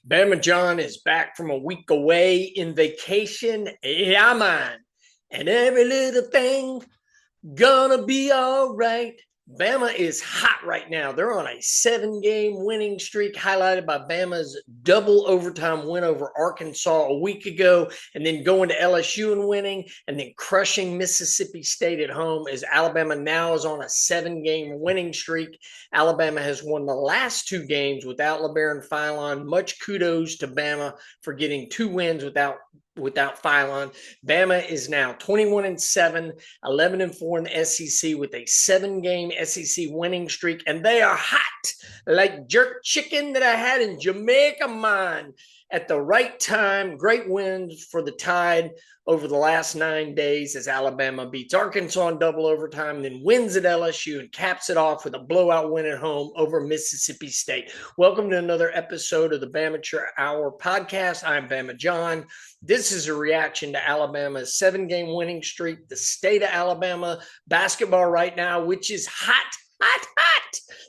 Bama John is back from a week away in vacation. Yeah, man. And every little thing gonna be all right. Bama is hot right now. They're on a 7-game winning streak, highlighted by Bama's double overtime win over Arkansas a week ago, and then going to LSU and winning, and then crushing Mississippi State at home as Alabama now is on a 7-game winning streak. Alabama has won the last 2 games without labaron Philon. Much kudos to Bama for getting 2 wins without Philon. Bama is now 21-7, 11-4 in the SEC with a 7-game SEC winning streak, and they are hot like jerk chicken that I had in Jamaica, man. At the right time, great wins for the Tide over the last 9 days as Alabama beats Arkansas in double overtime, then wins at LSU and caps it off with a blowout win at home over Mississippi State. Welcome to another episode of the Bamature Hour podcast. I'm Bama John. This is a reaction to Alabama's 7-game winning streak, the state of Alabama basketball right now, which is hot.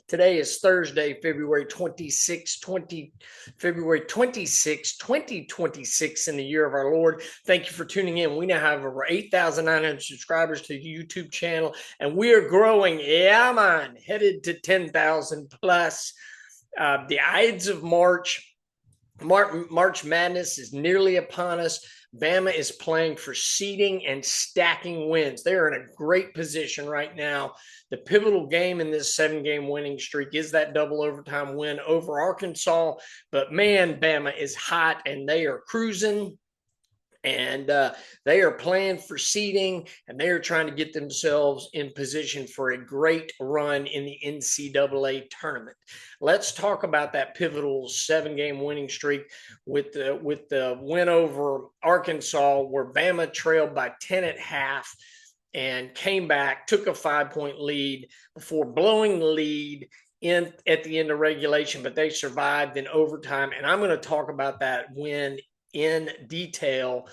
Today is Thursday, February 26, 2026 in the year of our Lord. Thank you for tuning in. We now have over 8,900 subscribers to the YouTube channel, and we are growing. Yeah, man, headed to 10,000 plus. The Ides of March Madness is nearly upon us. Bama is playing for seeding and stacking wins. They are in a great position right now. The pivotal game in this 7-game winning streak is that double overtime win over Arkansas. But man, Bama is hot and they are cruising. And they are playing for seeding, and they are trying to get themselves in position for a great run in the NCAA tournament. Let's talk about that pivotal 7-game winning streak with the win over Arkansas, where Bama trailed by 10 at half and came back, took a 5-point lead before blowing the lead at the end of regulation, but they survived in overtime. And I'm going to talk about that win in detail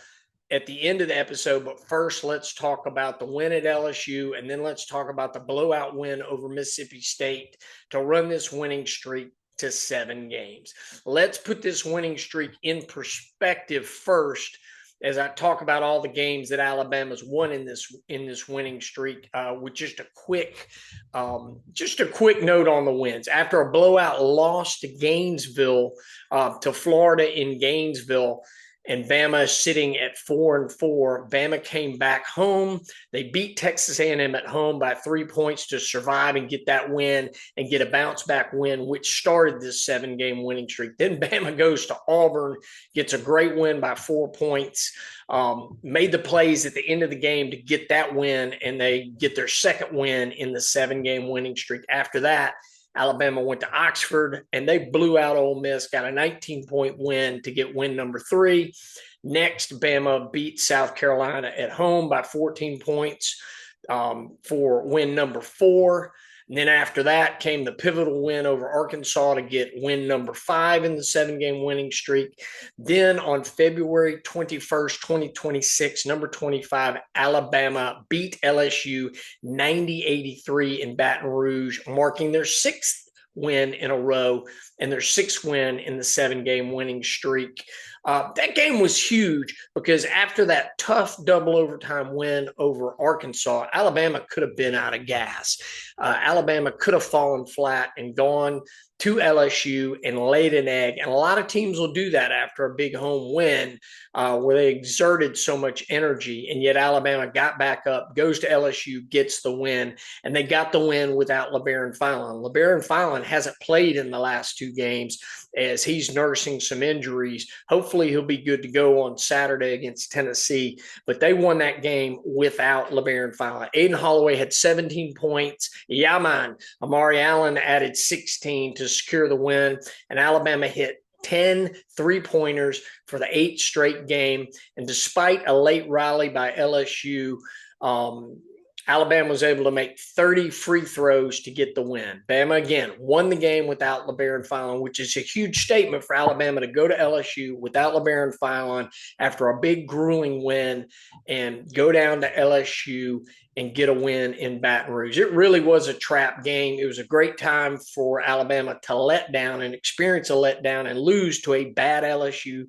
at the end of the episode. But first, let's talk about the win at LSU, and then let's talk about the blowout win over Mississippi State to run this winning streak to 7 games. Let's put this winning streak in perspective first as I talk about all the games that Alabama's won in this winning streak, with just a quick note on the wins. After a blowout loss to Gainesville, to Florida in Gainesville, and Bama sitting at 4-4. Bama came back home. They beat Texas A&M at home by 3 points to survive and get that win and get a bounce back win, which started this 7-game winning streak. Then Bama goes to Auburn, gets a great win by 4 points, made the plays at the end of the game to get that win, and they get their second win in the 7-game winning streak. After that, Alabama went to Oxford, and they blew out Ole Miss, got a 19-point win to get win number 3. Next, Bama beat South Carolina at home by 14 points for win number 4. And then after that came the pivotal win over Arkansas to get win number 5 in the 7-game winning streak. Then on February 21st, 2026, number 25, Alabama beat LSU 90-83 in Baton Rouge, marking their 6th win in a row and their 6th win in the 7-game winning streak. That game was huge because after that tough double overtime win over Arkansas, Alabama could have been out of gas. Alabama could have fallen flat and gone to LSU and laid an egg. And a lot of teams will do that after a big home win, where they exerted so much energy. And yet Alabama got back up, goes to LSU, gets the win. And they got the win without labaron Philon. labaron Philon hasn't played in the last 2 games as he's nursing some injuries. Hopefully he'll be good to go on Saturday against Tennessee. But they won that game without labaron Philon. Aiden Holloway had 17 points. Yeah, man. Amari Allen added 16 to secure the win. And Alabama hit 10 3-pointers for the 8th straight game. And despite a late rally by LSU, Alabama was able to make 30 free throws to get the win. Bama, again, won the game without labaron Philon, which is a huge statement for Alabama to go to LSU without labaron Philon after a big, grueling win and go down to LSU and get a win in Baton Rouge. It really was a trap game. It was a great time for Alabama to let down and experience a letdown and lose to a bad LSU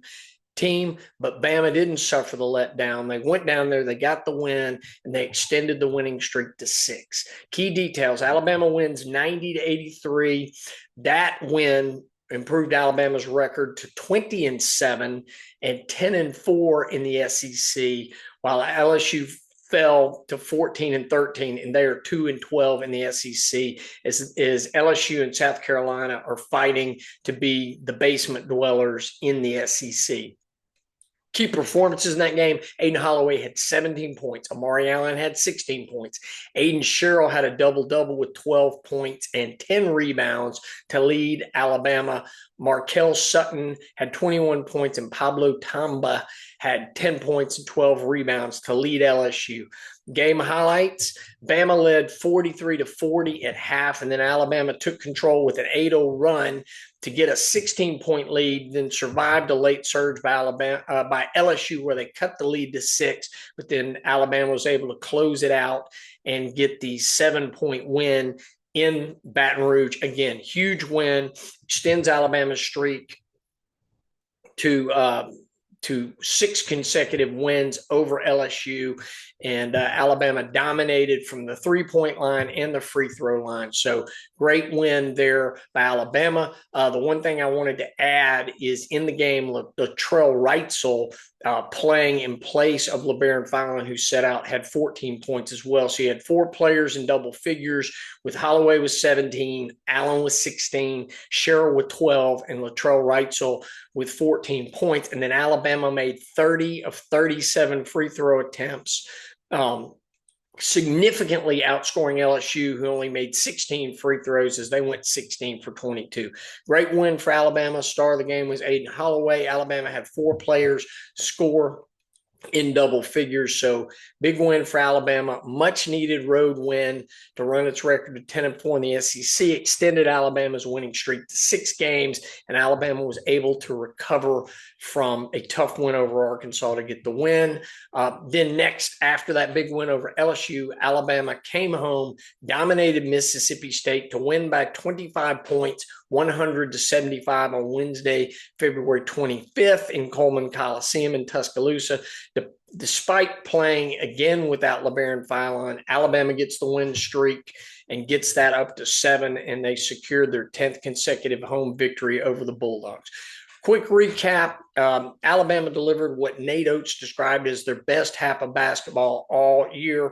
team, but Bama didn't suffer the letdown. They went down there, they got the win, and they extended the winning streak to 6. Key details: Alabama wins 90-83. That win improved Alabama's record to 20-7 and 10-4 in the SEC, while LSU fell to 14-13, and they are 2-12 in the SEC. As LSU and South Carolina are fighting to be the basement dwellers in the SEC. Key performances in that game: Aiden Holloway had 17 points. Amari Allen had 16 points. Aiden Sherrill had a double-double with 12 points and 10 rebounds to lead Alabama. Markel Sutton had 21 points, and Pablo Tamba had 10 points and 12 rebounds to lead LSU. Game highlights: Bama led 43-40 at half, and then Alabama took control with an 8-0 run to get a 16-point lead, then survived a late surge by LSU, where they cut the lead to 6, but then Alabama was able to close it out and get the 7-point win in Baton Rouge. Again, huge win, extends Alabama's streak to 6 consecutive wins over LSU, and Alabama dominated from the three-point line and the free throw line. So great win there by Alabama. The one thing I wanted to add is in the game, Latrell Wrightsell, playing in place of labaron Philon, who set out, had 14 points as well. So you had 4 players in double figures, with Holloway with 17, Allen with 16, Sherrill with 12, and Latrell Wrightsell with 14 points. And then Alabama made 30 of 37 free throw attempts, significantly outscoring LSU, who only made 16 free throws as they went 16 for 22. Great win for Alabama. Star of the game was Aiden Holloway. Alabama had 4 players score in double figures. So big win for Alabama. Much needed road win to run its record to 10-4 in the SEC, extended Alabama's winning streak to 6 games, and Alabama was able to recover from a tough win over Arkansas to get the win. Then next, after that big win over LSU, Alabama came home, dominated Mississippi State to win by 25 points, 100-75 on Wednesday, February 25th in Coleman Coliseum in Tuscaloosa. Despite playing again without labaron Philon, Alabama gets the win streak and gets that up to 7, and they secured their 10th consecutive home victory over the Bulldogs. Quick recap: Alabama delivered what Nate Oates described as their best half of basketball all year,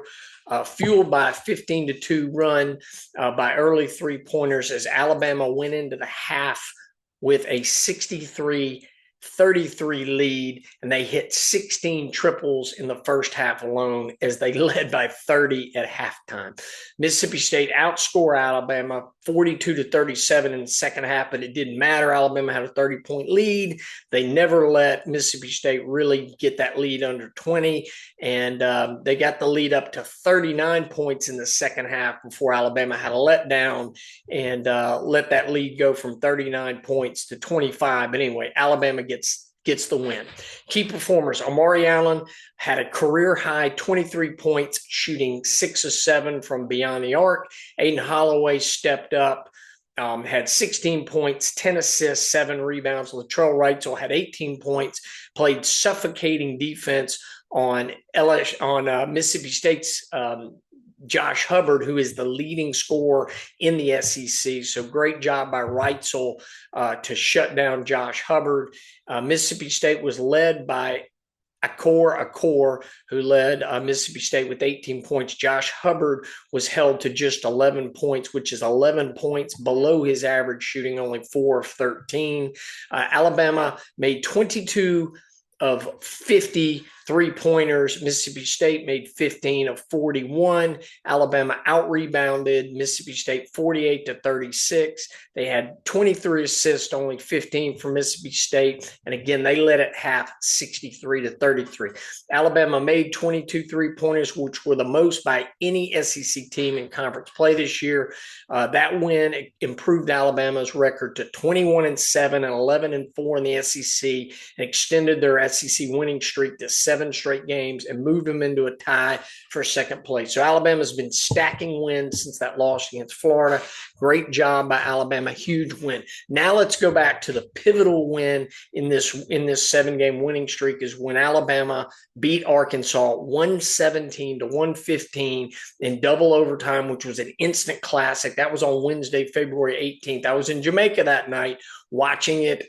fueled by a 15-2 run by early three-pointers, as Alabama went into the half with a 63-33 lead, and they hit 16 triples in the first half alone as they led by 30 at halftime. Mississippi State outscored Alabama 42-37 in the second half, but it didn't matter. Alabama had a 30-point lead. They never let Mississippi State really get that lead under 20, and they got the lead up to 39 points in the second half before Alabama had a letdown and let that lead go from 39 points to 25. But anyway, Alabama gets the win. Key performers: Amari Allen had a career-high 23 points, shooting 6 of 7 from beyond the arc. Aiden Holloway stepped up, had 16 points, 10 assists, 7 rebounds. Latrell Wrightsell had 18 points, played suffocating defense on Mississippi State's Josh Hubbard, who is the leading scorer in the SEC. So great job by Wrightsell to shut down Josh Hubbard. Mississippi State was led by Akor, who led Mississippi State with 18 points. Josh Hubbard was held to just 11 points, which is 11 points below his average, shooting only 4 of 13. Alabama made 22 of 50 3-pointers. Mississippi State made 15 of 41. Alabama out-rebounded Mississippi State 48-36. They had 23 assists, only 15 for Mississippi State. And again, they led at half 63-33. Alabama made 22 3-pointers, which were the most by any SEC team in conference play this year. That win improved Alabama's record to 21-7 and 11-4 in the SEC, and extended their SEC winning streak to 7 straight games and moved them into a tie for second place. So Alabama's been stacking wins since that loss against Florida. Great job by Alabama, huge win. Now let's go back to the pivotal win in this 7-game winning streak, is when Alabama beat Arkansas 117-115 in double overtime, which was an instant classic. That was on Wednesday, February 18th. I was in Jamaica that night watching it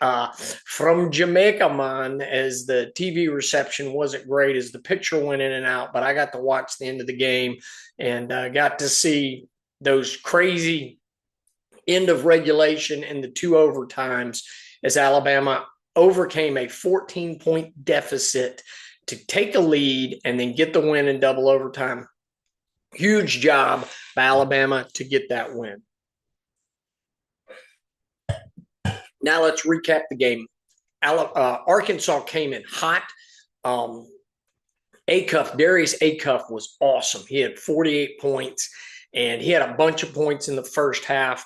from Jamaica, man, as the TV reception wasn't great as the picture went in and out, but I got to watch the end of the game and got to see those crazy end of regulation and the 2 overtimes as Alabama overcame a 14-point deficit to take a lead and then get the win in double overtime. Huge job by Alabama to get that win. Now let's recap the game. Arkansas came in hot. Darius Acuff was awesome. He had 48 points, and he had a bunch of points in the first half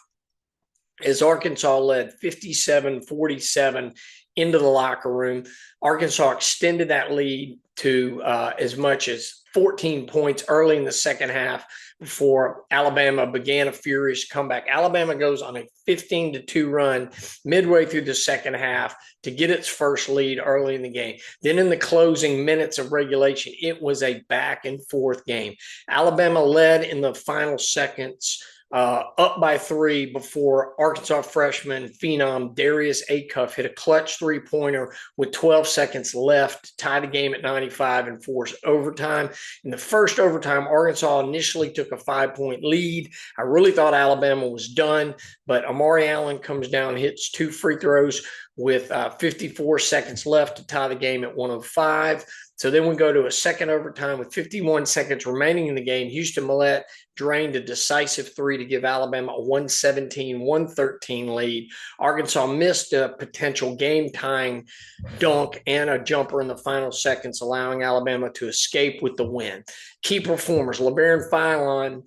as Arkansas led 57-47 into the locker room. Arkansas extended that lead to as much as 14 points early in the second half before Alabama began a furious comeback. Alabama goes on a 15-2 run midway through the second half to get its first lead early in the game. Then in the closing minutes of regulation, it was a back and forth game. Alabama led in the final seconds, up by 3 before Arkansas freshman phenom Darius Acuff hit a clutch 3-pointer with 12 seconds left to tie the game at 95 and force overtime. In the first overtime, Arkansas initially took a 5-point lead. I really thought Alabama was done, but Amari Allen comes down, hits 2 free throws with 54 seconds left to tie the game at 105. So then we go to a second overtime with 51 seconds remaining in the game. Houston Millett drained a decisive 3 to give Alabama a 117-113 lead. Arkansas missed a potential game-tying dunk and a jumper in the final seconds, allowing Alabama to escape with the win. Key performers, labaron Philon,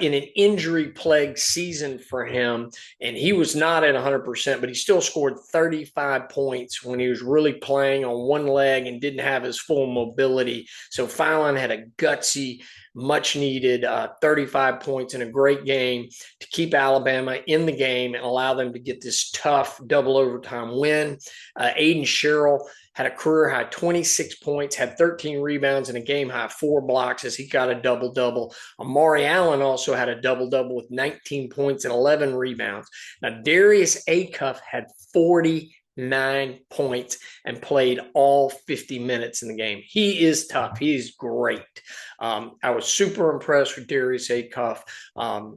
in an injury-plagued season for him, and he was not at 100%, but he still scored 35 points when he was really playing on one leg and didn't have his full mobility. So Philon had a gutsy, much-needed 35 points in a great game to keep Alabama in the game and allow them to get this tough double overtime win. Aiden Sherrill had a career-high 26 points, had 13 rebounds, and a game-high 4 blocks as he got a double-double. Amari Allen also had a double-double with 19 points and 11 rebounds. Now, Darius Acuff had 49 points and played all 50 minutes in the game. He is tough. He is great. I was super impressed with Darius Acuff.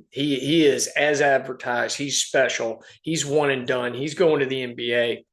He is as advertised. He's special. He's one and done. He's going to the NBA.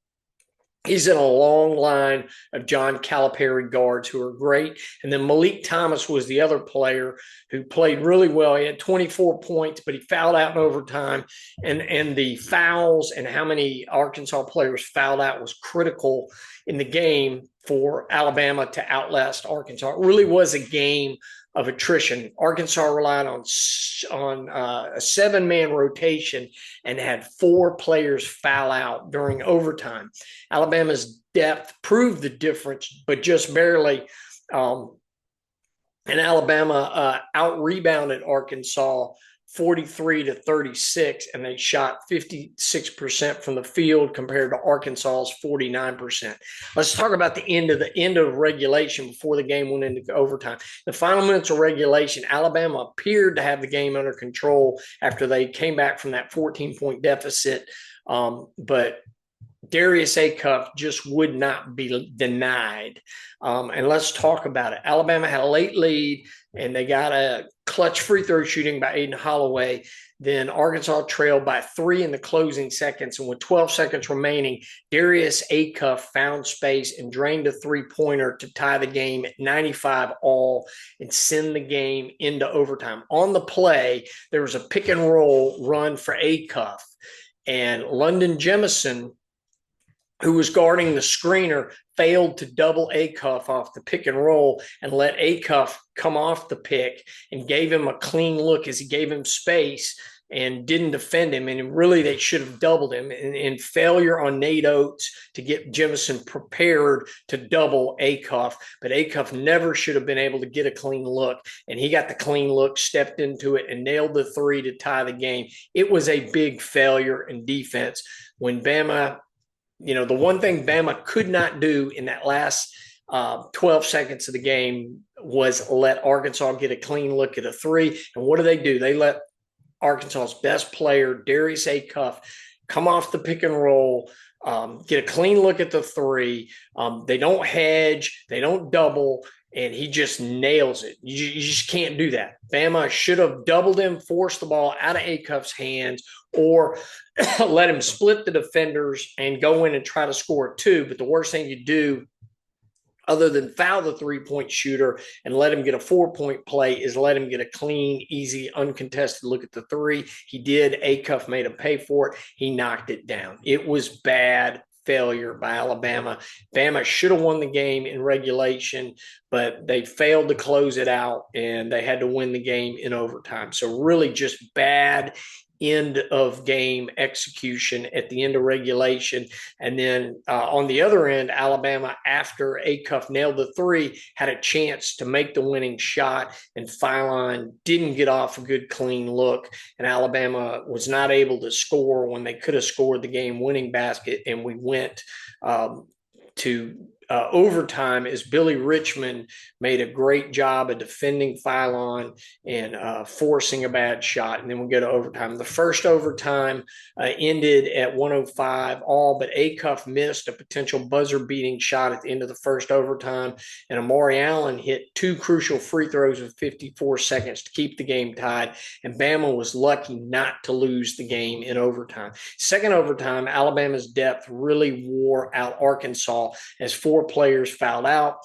He's in a long line of John Calipari guards who are great. And then Malik Thomas was the other player who played really well. He had 24 points, but he fouled out in overtime. And the fouls and how many Arkansas players fouled out was critical in the game for Alabama to outlast Arkansas. It really was a game of attrition. Arkansas relied on a 7-man rotation and had 4 players foul out during overtime. Alabama's depth proved the difference, but just barely. And Alabama out-rebounded Arkansas 43-36, and they shot 56% from the field compared to Arkansas's 49%. Let's talk about the end of regulation before the game went into overtime. The final minutes of regulation, Alabama appeared to have the game under control after they came back from that 14-point deficit, but Darius Acuff just would not be denied. And let's talk about it. Alabama had a late lead, and they got a clutch free throw shooting by Aiden Holloway. Then Arkansas trailed by 3 in the closing seconds. And with 12 seconds remaining, Darius Acuff found space and drained a three-pointer to tie the game at 95 all and send the game into overtime. On the play, there was a pick and roll run for Acuff. And London Jemison, who was guarding the screener, failed to double Acuff off the pick and roll and let Acuff come off the pick and gave him a clean look as he gave him space and didn't defend him. And really, they should have doubled him. And failure on Nate Oates to get Jemison prepared to double Acuff. But Acuff never should have been able to get a clean look. And he got the clean look, stepped into it, and nailed the three to tie the game. It was a big failure in defense when Bama, the one thing Bama could not do in that last 12 seconds of the game was let Arkansas get a clean look at a three. And what do? They let Arkansas's best player, Darius Acuff, come off the pick and roll, get a clean look at the three. They don't hedge, they don't double, and he just nails it. You just can't do that. Bama should have doubled him, forced the ball out of Acuff's hands, or let him split the defenders and go in and try to score two. But the worst thing you do, other than foul the three-point shooter and let him get a 4-point play, is let him get a clean, easy, uncontested look at the three. He did. Acuff made him pay for it. He knocked it down. It was bad failure by Alabama. Bama should have won the game in regulation, but they failed to close it out, and they had to win the game in overtime. So really just bad end of game execution at the end of regulation. And then on the other end, Alabama, after Acuff nailed the three, had a chance to make the winning shot, and Philon didn't get off a good clean look, and Alabama was not able to score when they could have scored the game winning basket. And we went to overtime as Billy Richmond made a great job of defending Philon and forcing a bad shot. And then we go to overtime. The first overtime ended at 105 all, but Acuff missed a potential buzzer-beating shot at the end of the first overtime, and Amari Allen hit 2 crucial free throws with 54 seconds to keep the game tied, and Bama was lucky not to lose the game in overtime. Second overtime, Alabama's depth really wore out Arkansas as 4 players fouled out.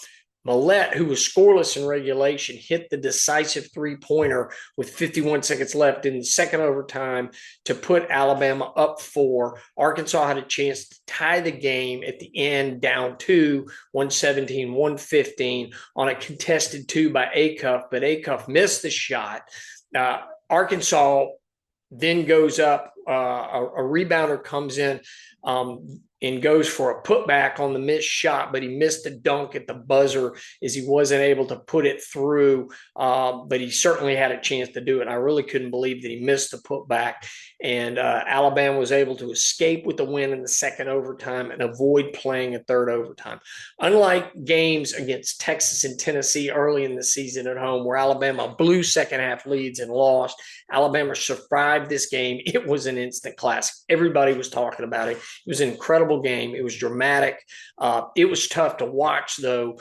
Millette, who was scoreless in regulation, hit the decisive three-pointer with 51 seconds left in the second overtime to put Alabama up 4. Arkansas had a chance to tie the game at the end, down 2, 117-115 on a contested 2 by Acuff, but Acuff missed the shot. Arkansas then goes up. A rebounder comes in and goes for a putback on the missed shot, but he missed a dunk at the buzzer as he wasn't able to put it through, but he certainly had a chance to do it. I really couldn't believe that he missed the putback, and Alabama was able to escape with the win in the second overtime and avoid playing a third overtime. Unlike games against Texas and Tennessee early in the season at home, where Alabama blew second-half leads and lost, Alabama survived this game. It was an instant classic. Everybody was talking about it. It was an incredible game. It was dramatic. It was tough to watch, though,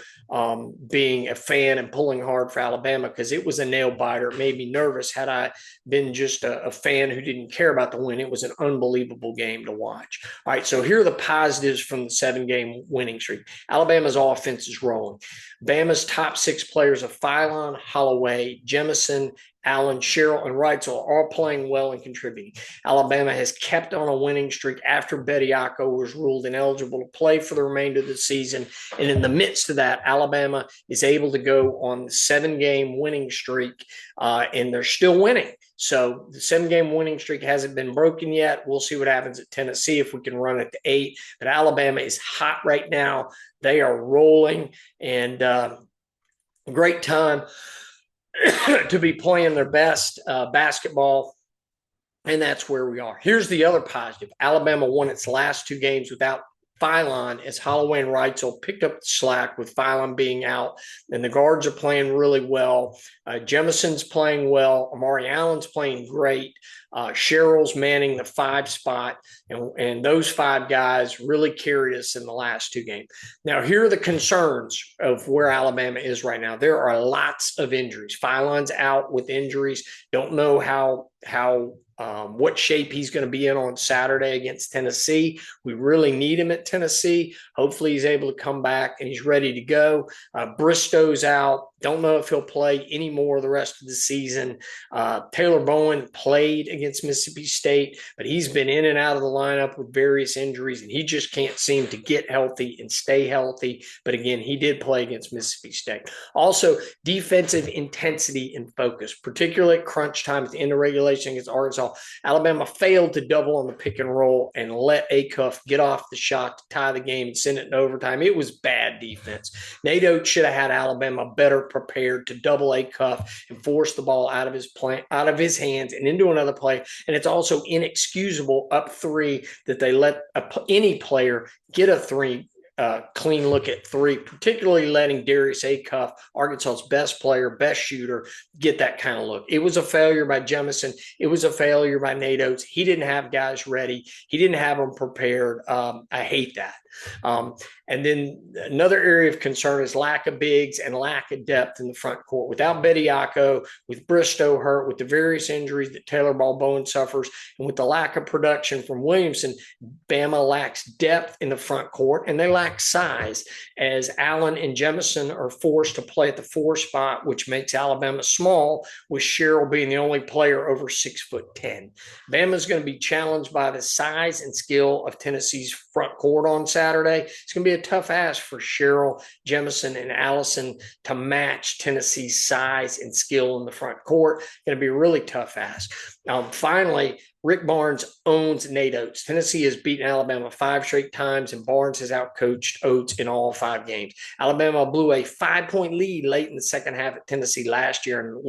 being a fan and pulling hard for Alabama, because it was a nail biter. It made me nervous. Had I been just a fan who didn't care about the win, it was an unbelievable game to watch. All right, so here are the positives from the 7-game winning streak. Alabama's offense is rolling. Bama's top 6 players of Philon, Holloway, Jemison, Allen, Sherrill, and Reitzel are all playing well and contributing. Alabama has kept on a winning streak after Bediako was ruled ineligible to play for the remainder of the season. And in the midst of that, Alabama is able to go on the 7-game winning streak, and they're still winning. So the 7-game winning streak hasn't been broken yet. We'll see what happens at Tennessee if we can run it to 8. But Alabama is hot right now. They are rolling, and great time to be playing their best basketball, and that's where we are. Here's the other positive. Alabama won its last 2 games without Philon as Holloway and Reitzel picked up the slack with Philon being out, and the guards are playing really well. Jemison's playing well. Amari Allen's playing great. Sherrill's manning the 5 spot, and those 5 guys really carried us in the last 2 games. Now, here are the concerns of where Alabama is right now. There are lots of injuries. Philon's out with injuries. Don't know what shape he's going to be in on Saturday against Tennessee. We really need him at Tennessee. Hopefully he's able to come back and he's ready to go. Bristow's out. Don't know if he'll play any more the rest of the season. Taylor Bowen played against Mississippi State, but he's been in and out of the lineup with various injuries, and he just can't seem to get healthy and stay healthy. But again, he did play against Mississippi State. Also, defensive intensity and focus, particularly at crunch time at the end of regulation against Arkansas. Alabama failed to double on the pick and roll and let Acuff get off the shot to tie the game and send it in overtime. It was bad defense. Nate Oates should have had Alabama better prepared to double Acuff and force the ball out of his hands and into another play. And it's also inexcusable up 3 that they let any player get a 3. Clean look at 3, particularly letting Darius Acuff, Arkansas's best player, best shooter, get that kind of look. It was a failure by Jemison. It was a failure by Nate Oates. He didn't have guys ready. He didn't have them prepared. I hate that. And then another area of concern is lack of bigs and lack of depth in the front court. Without Bediako, with Bristow hurt, with the various injuries that Taylor Bowen suffers, and with the lack of production from Williamson, Bama lacks depth in the front court, and they lack size, as Allen and Jemison are forced to play at the 4 spot, which makes Alabama small, with Sherrill being the only player over 6'10". Bama's going to be challenged by the size and skill of Tennessee's front court on Saturday. It's going to be a tough ask for Sherrill, Jemison, and Allison to match Tennessee's size and skill in the front court. Going to be a really tough ask. Finally, Rick Barnes owns Nate Oates. Tennessee has beaten Alabama 5 straight times, and Barnes has outcoached Oates in all 5 games. Alabama blew a 5-point lead late in the second half at Tennessee last year and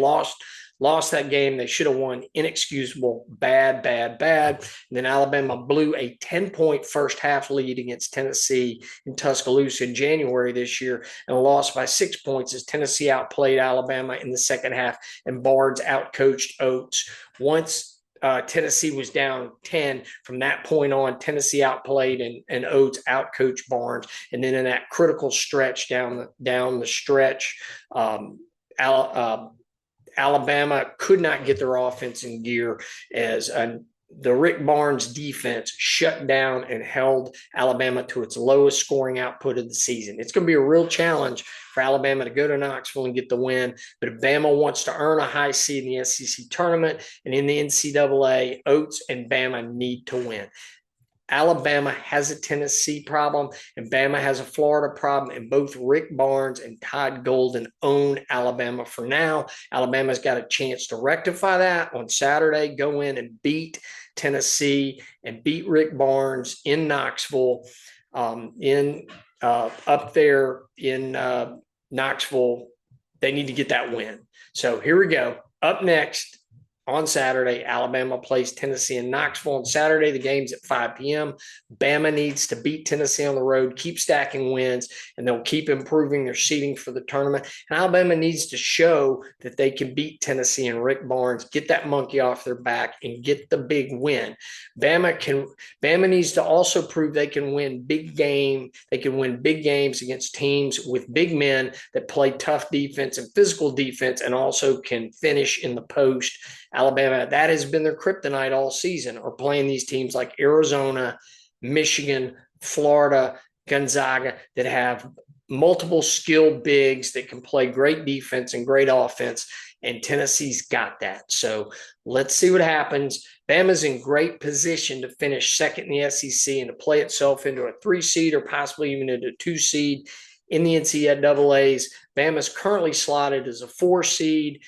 lost that game. They should have won. Inexcusable. Bad. And then Alabama blew a 10-point first half lead against Tennessee in Tuscaloosa in January this year and lost by 6 points as Tennessee outplayed Alabama in the second half and Barnes outcoached Oates. Once Tennessee was down 10. From that point on, Tennessee outplayed and Oates outcoached Barnes. And then in that critical stretch down the stretch, Alabama could not get their offense in gear as the Rick Barnes defense shut down and held Alabama to its lowest scoring output of the season. It's going to be a real challenge for Alabama to go to Knoxville and get the win. But if Bama wants to earn a high seed in the SEC tournament and in the NCAA, Oates and Bama need to win. Alabama has a Tennessee problem and Bama has a Florida problem, and both Rick Barnes and Todd Golden own Alabama for now. Alabama's got a chance to rectify that on Saturday, go in and beat Tennessee and beat Rick Barnes in Knoxville, up there in Knoxville. They need to get that win. So here we go. Up next, on Saturday, Alabama plays Tennessee in Knoxville. On Saturday, the game's at 5 p.m. Bama needs to beat Tennessee on the road, keep stacking wins, and they'll keep improving their seeding for the tournament. And Alabama needs to show that they can beat Tennessee and Rick Barnes, get that monkey off their back, and get the big win. Bama needs to also prove they can win big game. They can win big games against teams with big men that play tough defense and physical defense and also can finish in the post. Alabama, that has been their kryptonite all season, are playing these teams like Arizona, Michigan, Florida, Gonzaga that have multiple skilled bigs that can play great defense and great offense, and Tennessee's got that. So let's see what happens. Bama's in great position to finish second in the SEC and to play itself into a 3 seed or possibly even into a 2 seed in the NCAAs. Bama's currently slotted as a 4 seed.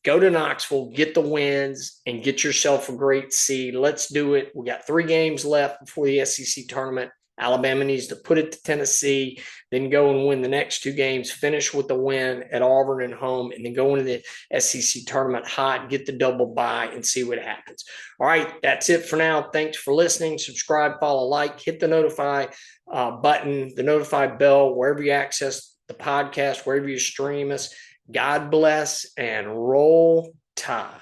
Go to Knoxville, get the wins, and get yourself a great seed. Let's do it. We got 3 games left before the SEC tournament. Alabama needs to put it to Tennessee, then go and win the next two games, finish with the win at Auburn and home, and then go into the SEC tournament hot, get the double bye, and see what happens. All right, that's it for now. Thanks for listening. Subscribe, follow, like, hit the notify button, the notify bell, wherever you access the podcast, wherever you stream us. God bless and roll Tide.